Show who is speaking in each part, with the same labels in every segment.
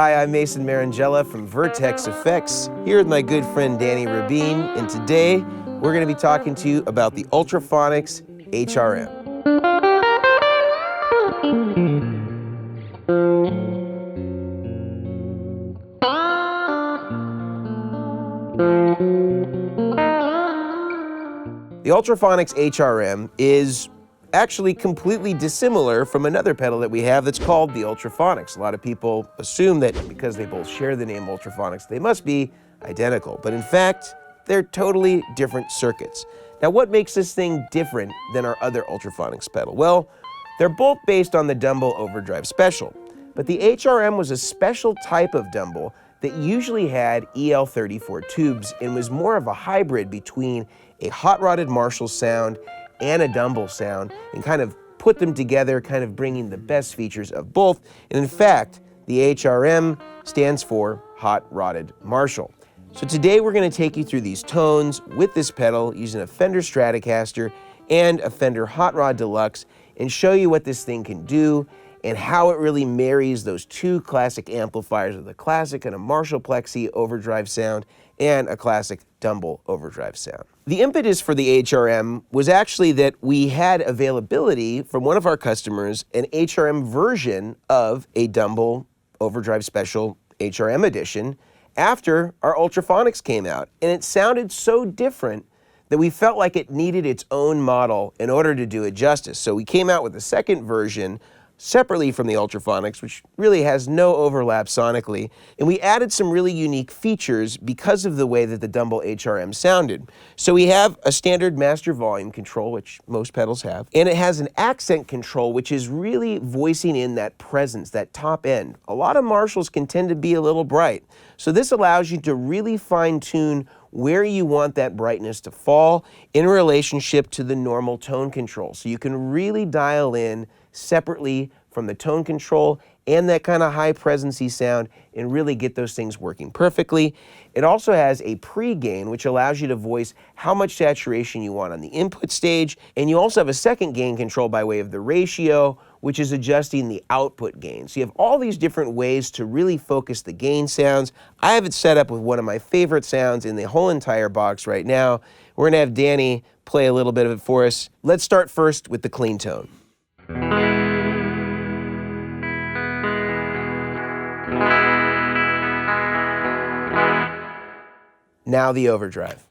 Speaker 1: Hi, I'm Marangella from Vertex Effects, here with my good friend Dani Rabin, and today we're going to be talking to you about the Ultra-Phonix HRM. The Ultra-Phonix HRM is actually completely dissimilar from another pedal that we have that's called the Ultra-Phonix. A lot of people assume that because they both share the name Ultra-Phonix, they must be identical, but in fact, they're totally different circuits. Now, what makes this thing different than our other Ultra-Phonix pedal? Well, they're both based on the Dumble Overdrive Special, but the HRM was a special type of Dumble that usually had EL34 tubes and was more of a hybrid between a hot-rodded Marshall sound and a Dumble sound, and kind of put them together, kind of bringing the best features of both. And in fact, the HRM stands for hot-rodded Marshall. So today we're going to take you through these tones with this pedal using a Fender Stratocaster and a Fender Hot Rod Deluxe, and show you what this thing can do and how it really marries those two classic amplifiers with a classic and a Marshall Plexi overdrive sound and a classic Dumble overdrive sound. The impetus for the HRM was actually that we had availability from one of our customers, an HRM version of a Dumble Overdrive Special HRM edition after our Ultra-Phonix came out. And it sounded so different that we felt like it needed its own model in order to do it justice. So we came out with a second version separately from the Ultra-Phonix, which really has no overlap sonically, and we added some really unique features because of the way that the Dumble HRM sounded. So we have a standard master volume control, which most pedals have, and it has an accent control, which is really voicing in that presence, that top end. A lot of Marshalls can tend to be a little bright, so this allows you to really fine-tune where you want that brightness to fall in relationship to the normal tone control. So you can really dial in separately from the tone control and that kind of high presency sound and really get those things working perfectly. It also has a pre-gain, which allows you to voice how much saturation you want on the input stage, and you also have a second gain control by way of the ratio, which is adjusting the output gain. So you have all these different ways to really focus the gain sounds. I have it set up with one of my favorite sounds in the whole entire box right now. We're gonna have Dani play a little bit of it for us. Let's start first with the clean tone. Now the overdrive.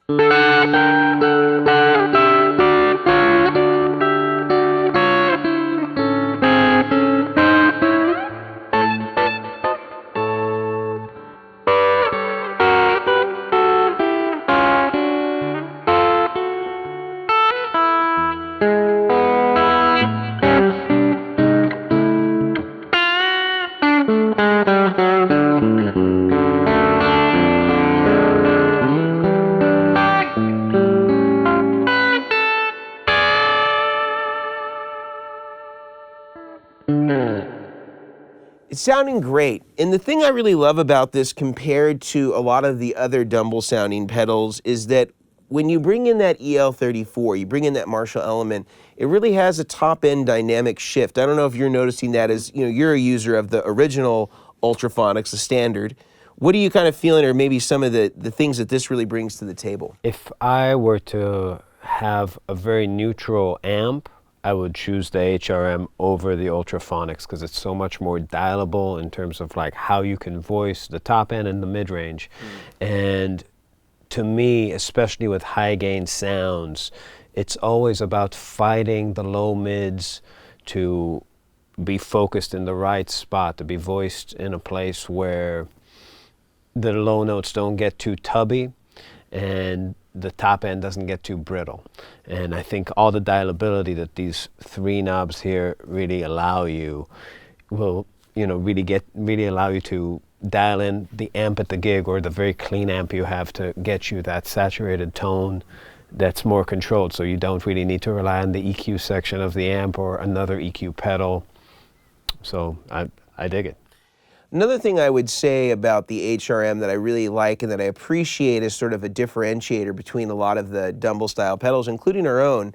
Speaker 1: It's sounding great, and the thing I really love about this compared to a lot of the other Dumble sounding pedals is that when you bring in that EL34, you bring in that Marshall element, it really has a top-end dynamic shift. I don't know if you're noticing that as, you're a user of the original Ultra-Phonix, the standard. What are you kind of feeling, or maybe some of the things that this really brings to the table?
Speaker 2: If I were to have a very neutral amp, I would choose the HRM over the Ultra-Phonix because it's so much more dialable in terms of like how you can voice the top end and the mid-range. And to me, especially with high gain sounds, it's always about fighting the low mids to be focused in the right spot, to be voiced in a place where the low notes don't get too tubby and the top end doesn't get too brittle. And I think all the dialability that these three knobs here really allow you will, really allow you to dial in the amp at the gig, or the very clean amp you have, to get you that saturated tone that's more controlled. So you don't really need to rely on the EQ section of the amp or another EQ pedal. So I dig it.
Speaker 1: Another thing I would say about the HRM that I really like and that I appreciate as sort of a differentiator between a lot of the Dumble style pedals, including our own,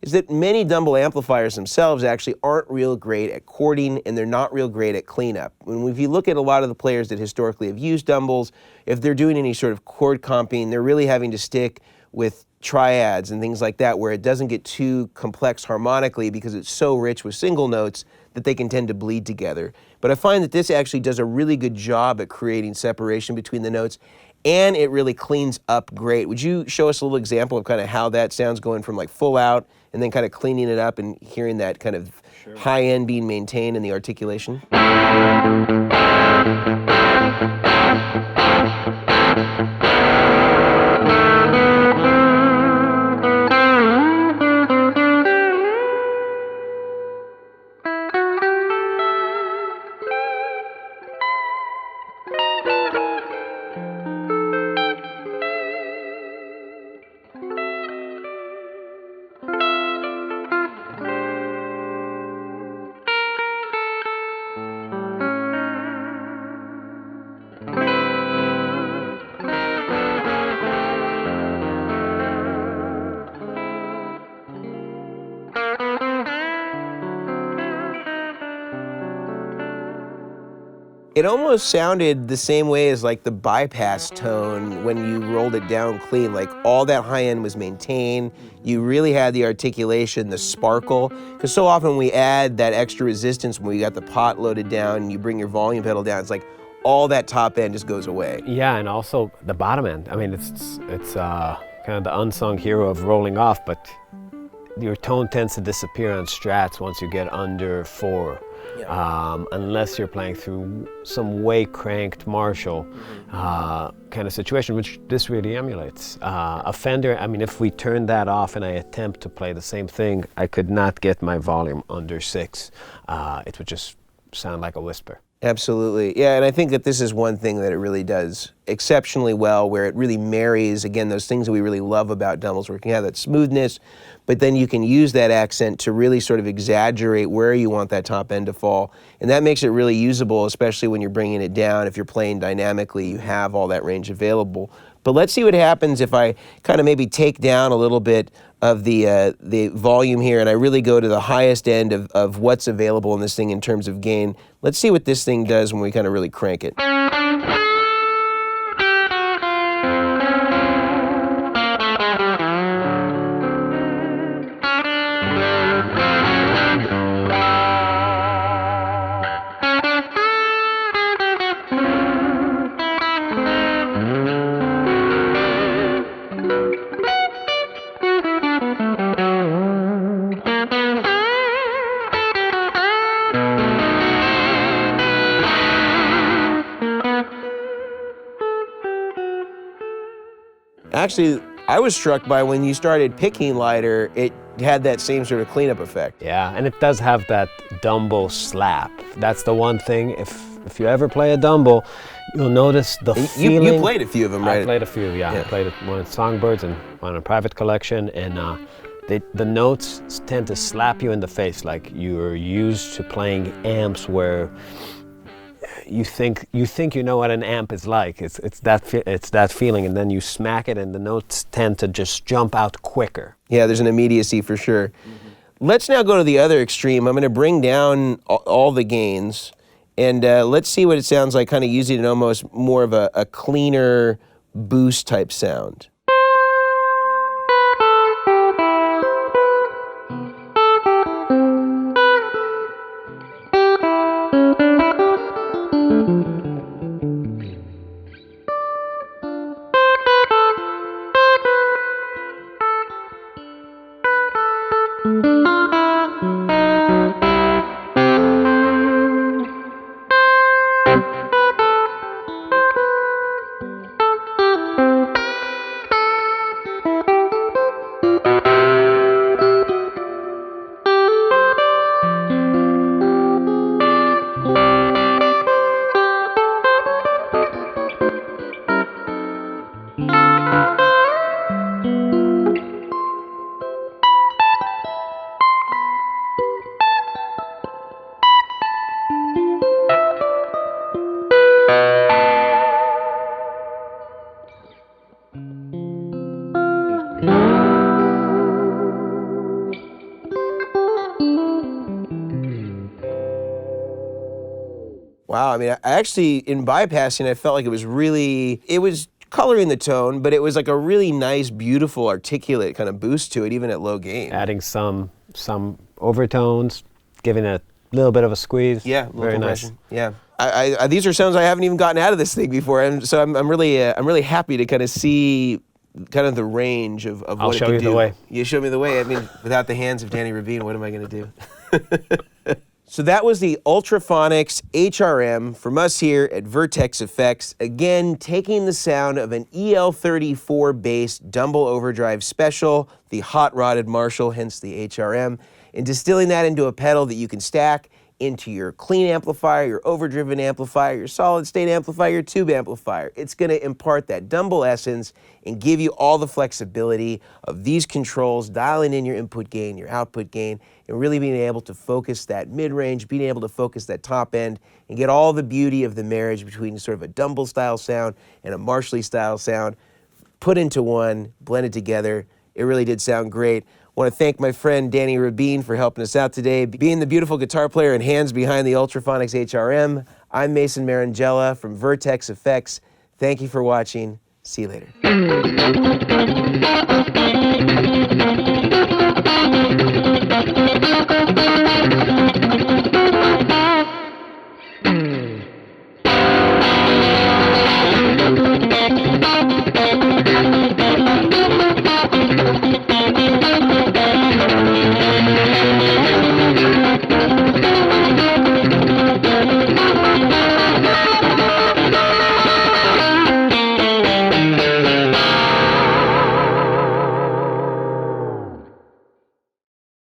Speaker 1: is that many Dumble amplifiers themselves actually aren't real great at chording, and they're not real great at cleanup. If you look at a lot of the players that historically have used Dumbles, if they're doing any sort of chord comping, they're really having to stick with triads and things like that, where it doesn't get too complex harmonically because it's so rich with single notes that they can tend to bleed together. But I find that this actually does a really good job at creating separation between the notes, and it really cleans up great. Would you show us a little example of kind of how that sounds going from like full out and then kind of cleaning it up and hearing that kind of high end being maintained in the articulation? It almost sounded the same way as like the bypass tone when you rolled it down clean. Like all that high end was maintained. You really had the articulation, the sparkle. Because so often we add that extra resistance when we got the pot loaded down and you bring your volume pedal down. It's like all that top end just goes away.
Speaker 2: Yeah, and also the bottom end. I mean, it's kind of the unsung hero of rolling off, but your tone tends to disappear on strats once you get under 4. Yeah. Unless you're playing through some way cranked Marshall kind of situation, which this really emulates. A Fender, I mean, if we turn that off and I attempt to play the same thing, I could not get my volume under 6. It would just sound like a whisper.
Speaker 1: Absolutely. Yeah, and I think that this is one thing that it really does exceptionally well, where it really marries, again, those things that we really love about Dumbles, where you can have that smoothness, but then you can use that accent to really sort of exaggerate where you want that top end to fall. And that makes it really usable, especially when you're bringing it down. If you're playing dynamically, you have all that range available. But let's see what happens if I kind of maybe take down a little bit of the volume here and I really go to the highest end of what's available in this thing in terms of gain. Let's see what this thing does when we kind of really crank it. Actually, I was struck by when you started picking lighter, it had that same sort of cleanup effect.
Speaker 2: Yeah, and it does have that Dumble slap. That's the one thing, if you ever play a Dumble, you'll notice the feeling.
Speaker 1: You played a few of them, right?
Speaker 2: I played a few, yeah. I played one in Songbirds and one in a private collection, and the notes tend to slap you in the face, like you're used to playing amps where you think you know what an amp is like. It's that feeling, and then you smack it, and the notes tend to just jump out quicker.
Speaker 1: Yeah, there's an immediacy for sure. Mm-hmm. Let's now go to the other extreme. I'm going to bring down all the gains, and let's see what it sounds like, kind of using it almost more of a cleaner boost type sound. Wow, I mean, I actually, in bypassing, I felt like it was coloring the tone, but it was like a really nice, beautiful, articulate kind of boost to it, even at low gain.
Speaker 2: Adding some overtones, giving it a little bit of a squeeze.
Speaker 1: Yeah,
Speaker 2: very nice.
Speaker 1: Yeah, these are sounds I haven't even gotten out of this thing before, and so I'm really happy to kind of see kind of the range of what it can do.
Speaker 2: I'll show you the way.
Speaker 1: You show me the way. I mean, without the hands of Dani Rabin, what am I going to do? So that was the Ultra-Phonix HRM from us here at Vertex Effects. Again, taking the sound of an EL34 bass Dumble Overdrive Special, the hot-rodded Marshall, hence the HRM, and distilling that into a pedal that you can stack into your clean amplifier, your overdriven amplifier, your solid-state amplifier, your tube amplifier. It's going to impart that Dumble essence and give you all the flexibility of these controls, dialing in your input gain, your output gain, and really being able to focus that mid-range, being able to focus that top end, and get all the beauty of the marriage between sort of a Dumble-style sound and a Marshall-style sound put into one, blended together. It really did sound great. I want to thank my friend Dani Rabin for helping us out today, being the beautiful guitar player and hands behind the Ultra-Phonix HRM. I'm Mason Marangella from Vertex Effects. Thank you for watching. See you later.